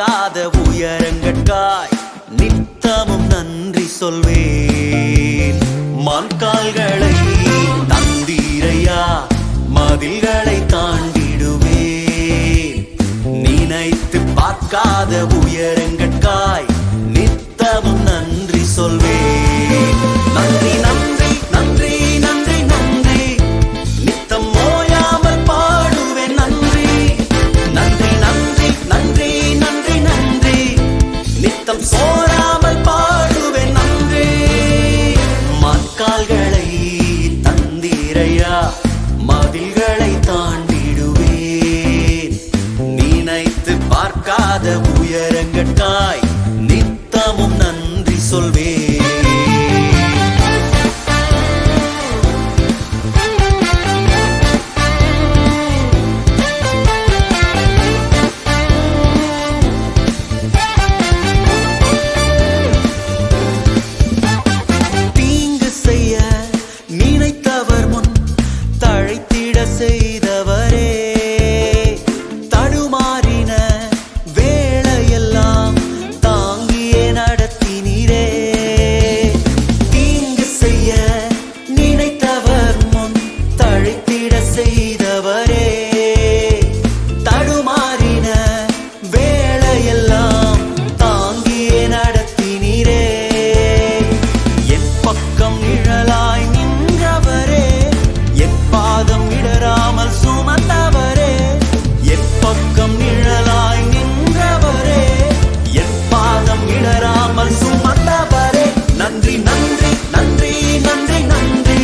பார்க்காத உயரங்கட்காய் நித்தமும் நன்றி சொல்வேன். மான்கால்களை தந்தீரையா, மதில்களை தாண்டிடுவேன். நினைத்து பார்க்காத உயரங்கட்காய் நித்தமும் நன்றி சொல்வேன். நன்றி நன்றி நன்றி நன்றி நன்றி, நித்தம் ஓயாமல் பாடுவேன். நன்றி நன்றி நன்றி நன்றி நன்றி நன்றி, நித்தம் சோராமல் பாடுவேன். நன்றி. மான்கால்களை தந்தீரையா, மதில்களை தாண்டிடுவேன். நினைத்து பார்க்காத உயரங்கட்காய் நித்தமும் நன்றி சொல்வேன். செய்தவரே, தடுமாறின வேளையெல்லாம் தாங்கியே நடத்தினீரே. தீங்கு செய்ய நினைத்தவர் முன் தழைத்திட செய்தவரே, தடுமாறின வேளையெல்லாம் தாங்கியே நடத்தினீரே. என் பக்கம் நிழலாய் நின்றவரே, என் பாதம் இடராமல் சுமந்தவரே. என் பக்கம் நிழலாய் நின்றவரே, என் பாதம் இடராமல் சுமந்தவரே. நன்றி நன்றி நன்றி நன்றி நன்றி,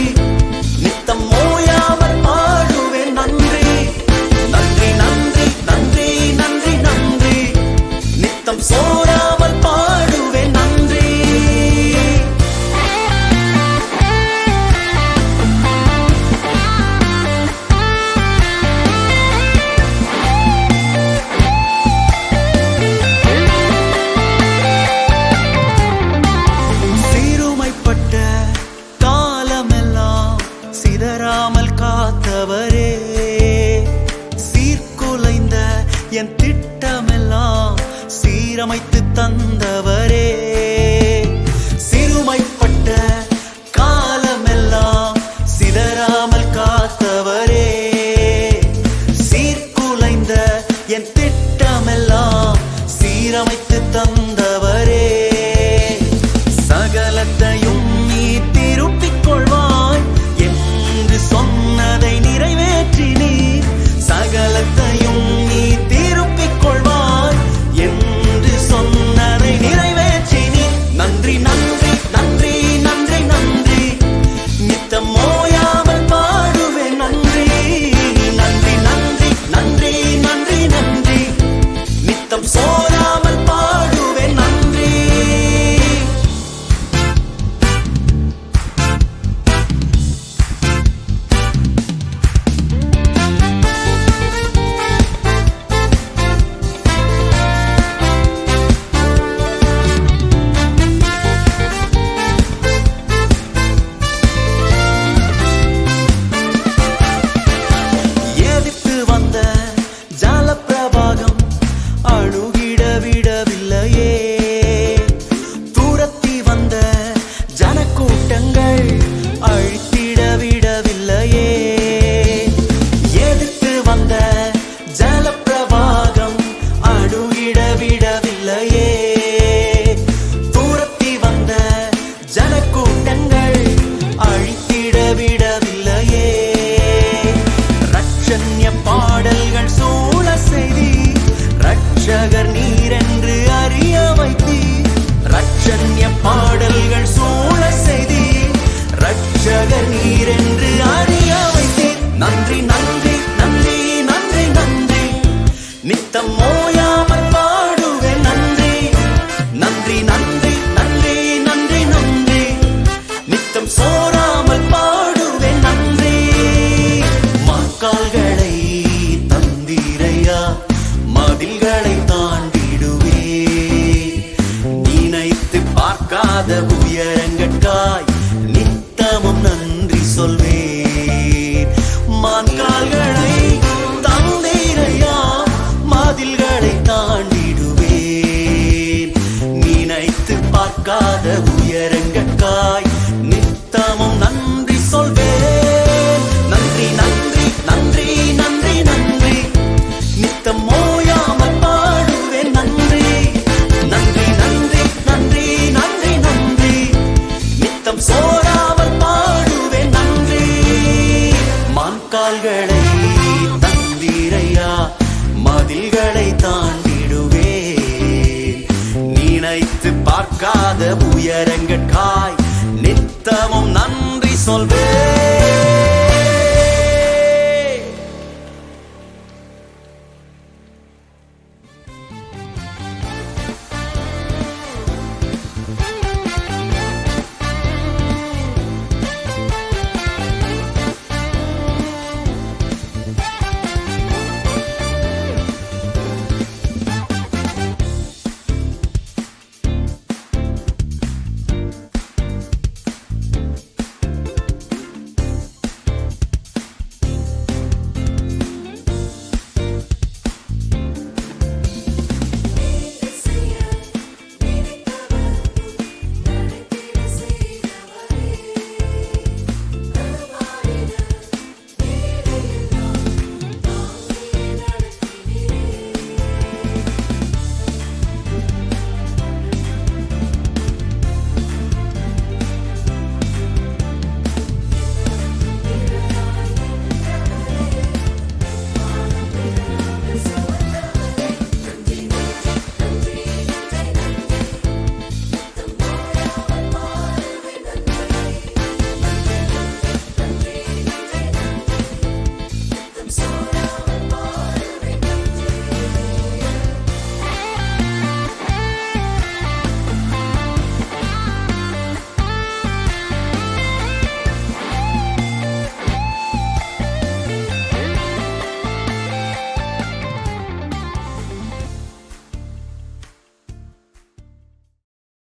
நித்தம் ஓயாமல் பாடுவேன். நன்றி நன்றி நன்றி நன்றி நன்றி நன்றி, நித்தம் சோராமல் பாடுவேன். நன்றி. சிதறாமல் காத்தவரே, சீர்குலைந்த என் திட்டமெல்லாம் சீரமைத்து தந்தவரே. சிறுமைப்பட்ட காலமெல்லாம் சிதறாமல் காத்தவரே, சீர்குலைந்த என் திட்டமெல்லாம் சீரமைத்து தந்தவரே. சகலத்தையும் நீ திருப்பிக் கொள்வாய் என்று சொன்னதை நிறைவேற்றினீர். சகலத்தையும் நீ திருப்பிக் கொள்வாய் என்று சொன்னதை நிறைவேற்றினீர். நன்றி நன்றி நன்றி நன்றி நன்றி, நித்தம் ஓயாமல் பாடுவேன். நன்றி நன்றி நன்றி நன்றி நன்றி நன்றி, நித்தம் சோராமல் பாடுவேன். நன்றி. எதிர்த்து வந்த ஜலப்பிரவாகம் அணுகிட விடவில்லையே. துரத்தி வந்த ஜனக்கூட்டங்கள் அழித்திட விடவில்லையே. எதிர்த்து வந்த ஜலப்பிரவாகம் அணுகிட விடவில்லையே. துரத்தி வந்த ஜனக்கூட்டங்கள் அழித்திட விடவில்லையே. ரட்சண்ய பாடல்கள் சூழ செய்தி, ரட்சகர் நீரென்று அறிய வைத்தி. ரட்சண்ய பாடல்கள் சூழ செய்தி, ரட்சகர் நீரென்று அறிய வைத்தி. நன்றி நன்றி நன்றி நன்றி நன்றி, நித்தம் ஓயாமல் பாடுவேன். நன்றி நன்றி நன்றி நன்றி நன்றி நன்றி, நித்தம் சோராமல் பாடுவேன். நன்றி. மான்கால்களை தந்தீரையா, மதில்களை தாண்டிடுவேன். நினைத்து பார்க்காத உயரங்கட்காய் நித்தமும் நன்றி சொல்வேன். மான்கால்களை தந்தீரையா, மதில்களை தாண்டிடுவேன். பார்க்காத உயரங்கட்காய் நித்தமும் நன்றி சொல்வேன். நன்றி நன்றி நன்றி நன்றி நன்றி நித்தம் ஓயாமல் பாடுவேன். நன்றி நன்றி நன்றி நன்றி நன்றி நன்றி நித்தம் சோராமல் பாடுவேன். நன்றி மான்கால்களை தந்திரையா மதில்களை தாண்டிடுவேன். நினைத்து பார்க்காத உயரங்கட்காய் நித்தமும் நன்றி சொல்வேன்.